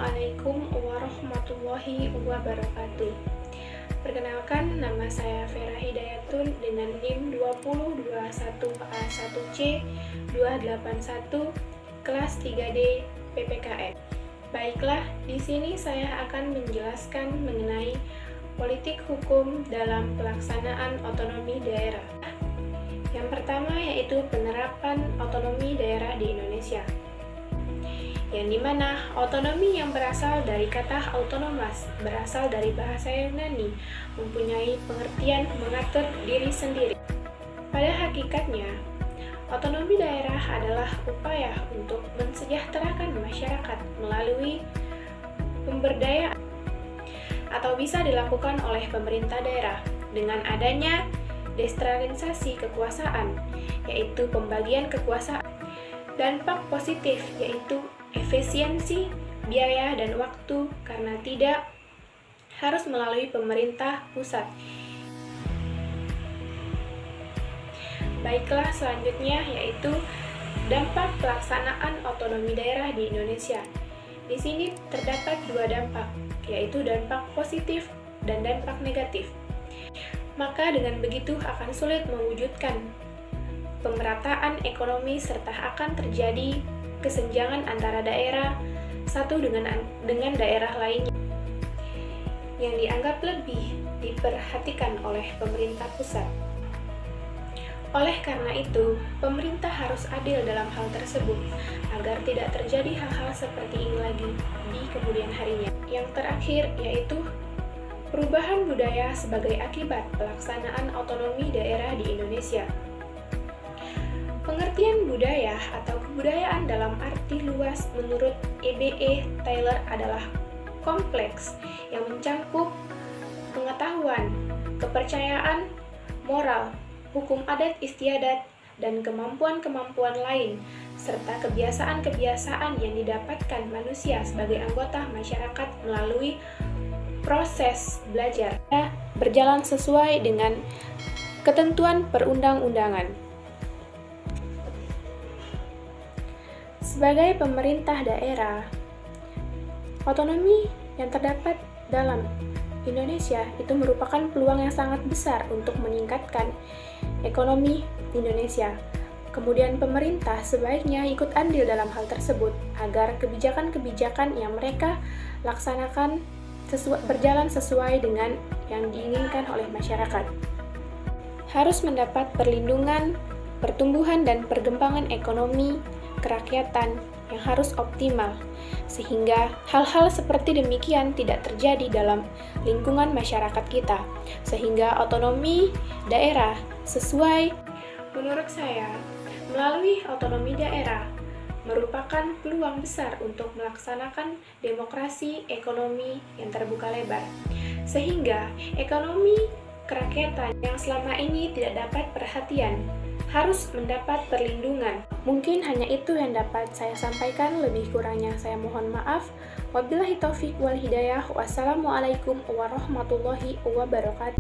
Assalamualaikum warahmatullahi wabarakatuh. Perkenalkan, nama saya Vera Hidayatun dengan NIM 2021A1C281 kelas 3D PPKN. Baiklah, di sini saya akan menjelaskan mengenai politik hukum dalam pelaksanaan otonomi daerah. Yang pertama yaitu penerapan otonomi daerah di Indonesia, yang dimana otonomi yang berasal dari kata autonomous, berasal dari bahasa Yunani, mempunyai pengertian mengatur diri sendiri. Pada hakikatnya, otonomi daerah adalah upaya untuk mensejahterakan masyarakat melalui pemberdayaan, atau bisa dilakukan oleh pemerintah daerah dengan adanya desentralisasi kekuasaan, yaitu pembagian kekuasaan. Dampak positif yaitu efisiensi, biaya, dan waktu karena tidak harus melalui pemerintah pusat. Baiklah, selanjutnya yaitu dampak pelaksanaan otonomi daerah di Indonesia. Di sini terdapat dua dampak, yaitu dampak positif dan dampak negatif. Maka dengan begitu akan sulit mewujudkan pemerataan ekonomi serta akan terjadi kesenjangan antara daerah satu dengan daerah lainnya yang dianggap lebih diperhatikan oleh pemerintah pusat. Oleh karena itu, pemerintah harus adil dalam hal tersebut agar tidak terjadi hal-hal seperti ini lagi di kemudian harinya. Yang terakhir yaitu perubahan budaya sebagai akibat pelaksanaan otonomi daerah di Indonesia. Pengertian budaya atau kebudayaan dalam arti luas menurut E.B.E. Taylor adalah kompleks yang mencakup pengetahuan, kepercayaan, moral, hukum adat istiadat, dan kemampuan-kemampuan lain, serta kebiasaan-kebiasaan yang didapatkan manusia sebagai anggota masyarakat melalui proses belajar berjalan sesuai dengan ketentuan perundang-undangan. Sebagai pemerintah daerah, otonomi yang terdapat dalam Indonesia itu merupakan peluang yang sangat besar untuk meningkatkan ekonomi Indonesia. Kemudian pemerintah sebaiknya ikut andil dalam hal tersebut agar kebijakan-kebijakan yang mereka laksanakan berjalan sesuai dengan yang diinginkan oleh masyarakat. Harus mendapat perlindungan, pertumbuhan dan perkembangan ekonomi kerakyatan yang harus optimal, sehingga hal-hal seperti demikian tidak terjadi dalam lingkungan masyarakat kita, sehingga otonomi daerah sesuai. Menurut saya, melalui otonomi daerah merupakan peluang besar untuk melaksanakan demokrasi ekonomi yang terbuka lebar, sehingga ekonomi kerakyatan yang selama ini tidak dapat perhatian harus mendapat perlindungan. Mungkin hanya itu yang dapat saya sampaikan, lebih kurangnya saya mohon maaf. Wabillahi taufik wal hidayah. Wassalamualaikum warahmatullahi wabarakatuh.